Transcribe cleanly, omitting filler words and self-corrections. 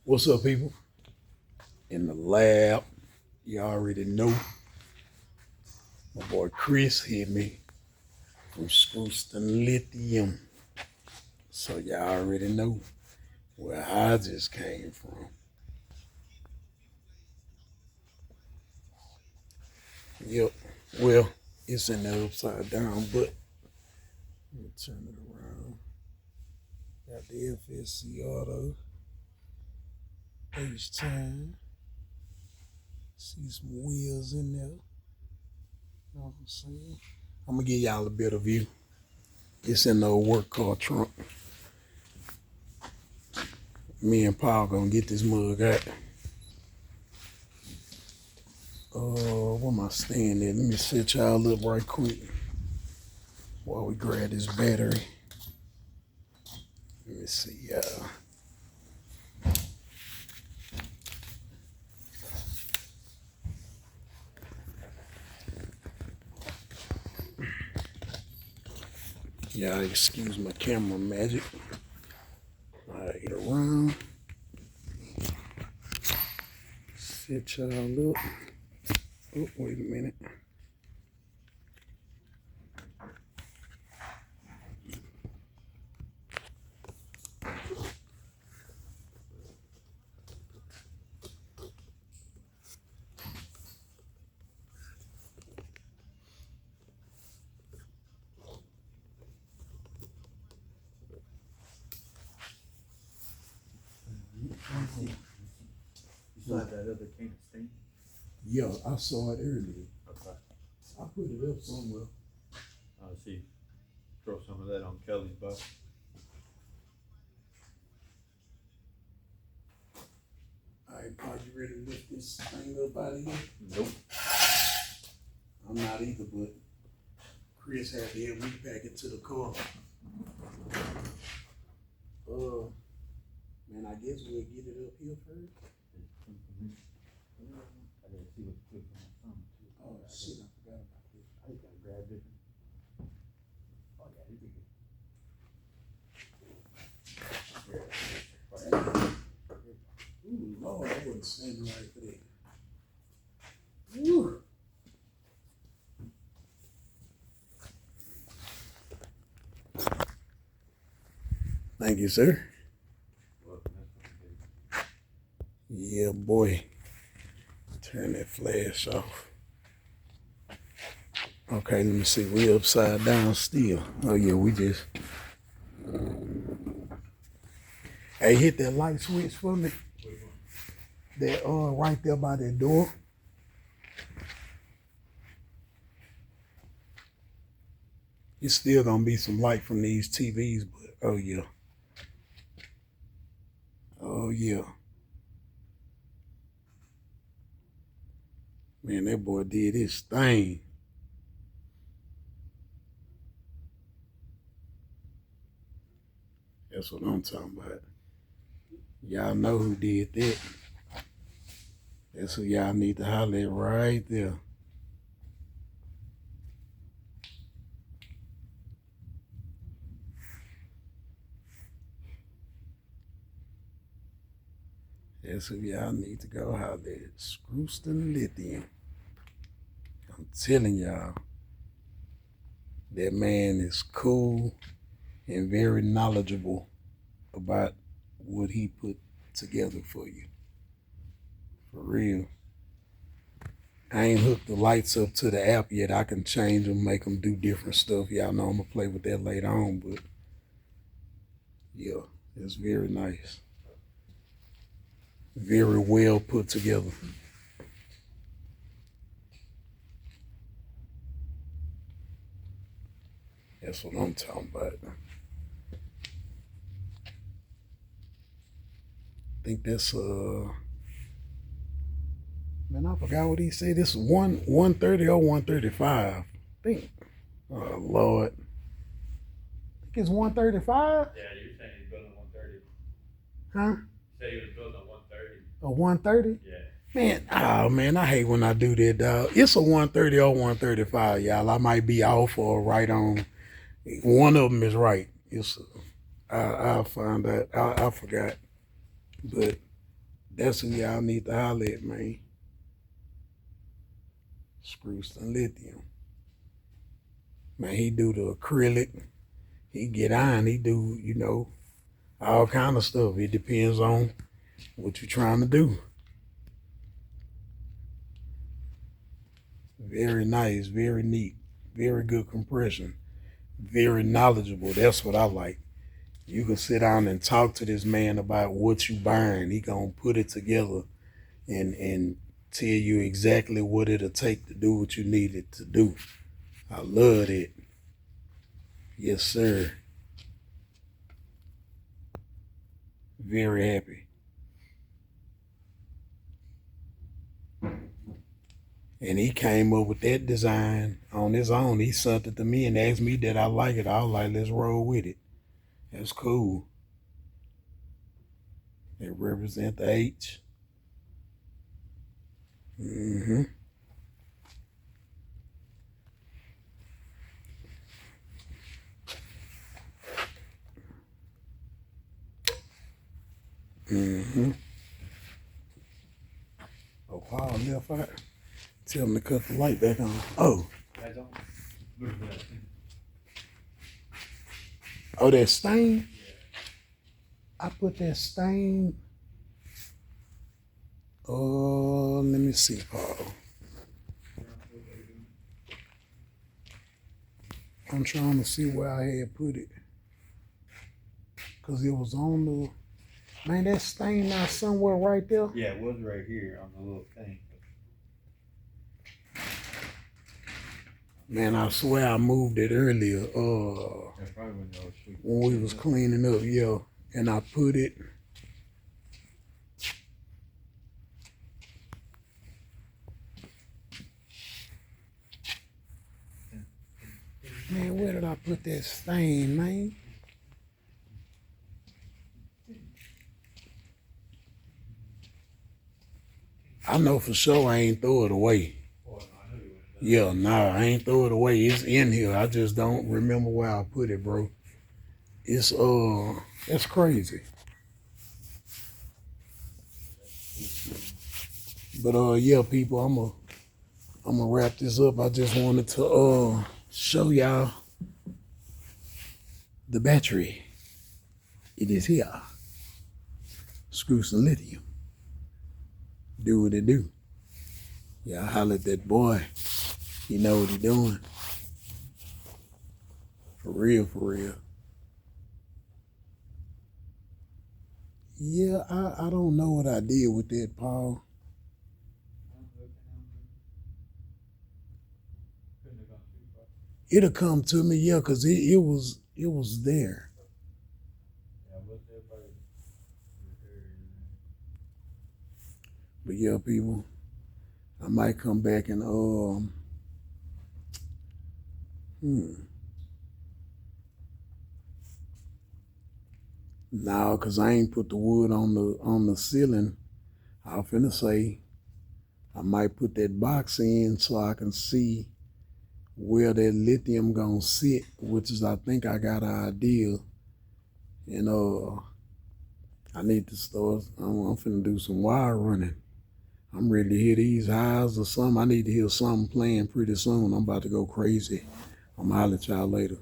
What's up, people? In the lab, you already know. My boy Chris hit me from Scrooston Lithium. So y'all already know where I just came from. Yep. Well, it's in the upside down, but let me turn it around. Got the FSC auto. H-time. See some wheels in there. Know what I'm saying? I'm gonna give y'all a better view. It's in the old work car trunk. Me and Paul gonna get this mug out. Where my stand at? Let me set y'all up right quick while we grab this battery. Let me see, y'all. Y'all excuse my camera magic. Alright, around. Set y'all up. Oh, wait a minute. You saw that other can of steam? Yeah, I saw it earlier. Okay. I put it up somewhere. I'll see. Throw some of that on Kelly's butt. Alright, Paul, you ready to lift this thing up out of here? Nope. I'm not either, but Chris had to help me pack it to the car. Man, I guess we'll get it up here first. I gotta see what the clip on my thumb too. Oh shit, I forgot about this. I just gotta grab it. Oh yeah, you can Ooh, Lord, I wasn't standing right for that. Woo. Thank you, sir. Yeah, boy. Turn that flash off. Okay, let me see. We upside down still. Oh yeah, we just. Hey, hit that light switch for me. That right there by that door. It's still gonna be some light from these TVs, but oh yeah. Oh yeah. Man, that boy did his thing. That's what I'm talking about. Y'all know who did that. That's who y'all need to holler at right there. That's who y'all need to go holler at. Scrooston Lithium. I'm telling y'all, that man is cool and very knowledgeable about what he put together for you. For real. I ain't hooked the lights up to the app yet. I can change them, make them do different stuff. Y'all know I'm gonna play with that later on, but yeah, it's very nice. Very well put together. That's what I'm talking about. I think that's man, I forgot what he said. This is 130 or 135. I think. Oh Lord. I think it's 135? Yeah, you're saying he's building 130. Huh? You said he was building a 130. A 130? Yeah. Man, oh man, I hate when I do that, dog. It's a 130 or 135, y'all. I might be off or right on. One of them is right. I'll find out. I forgot. But That's who y'all need to holler at, man. Scrooston Lithium. Man, he do the acrylic. He get iron. He do, all kind of stuff. It depends on what you're trying to do. Very nice, very neat, very good compression, very knowledgeable. That's what I like. You can sit down and talk to this man about what you buying. He gonna put it together and tell you exactly what it'll take to do what you need it to do. I love it. Yes, sir. Very happy. And he came up with that design on his own. He sent it to me and asked me did I like it. I was like, let's roll with it. That's cool. They represent the H. Mm-hmm. Mm-hmm. Oh, Paul left out. Tell him to cut the light back on. Oh. Oh, that stain? I put that stain. Oh, let me see, Paul. I'm trying to see where I had put it. Because it was on the... Man, that stain now somewhere right there. Yeah, it was right here on the little thing. Man, I swear I moved it earlier. That's probably when we was cleaning up, yeah. And I put it... Man, where did I put that stain, man? I know for sure I ain't throw it away. Yeah, nah, I ain't throw it away. It's in here. I just don't remember where I put it, bro. It's that's crazy. But yeah, people, I'm gonna wrap this up. I just wanted to show y'all the battery. It is here. Scrooston Lithium. Do what it do. Yeah, I holler at that boy. He know what he doing. For real, for real. Yeah, I don't know what I did with that, Paul. It'll come to me, yeah, cause it was there. But yeah, people, I might come back and No, cause I ain't put the wood on the ceiling. I was finna say I might put that box in so I can see where that lithium gonna sit, which is I think I got an idea. And I need to start. I'm finna do some wire running. I'm ready to hear these highs or something. I need to hear something playing pretty soon. I'm about to go crazy. I'm gonna holler at y'all later.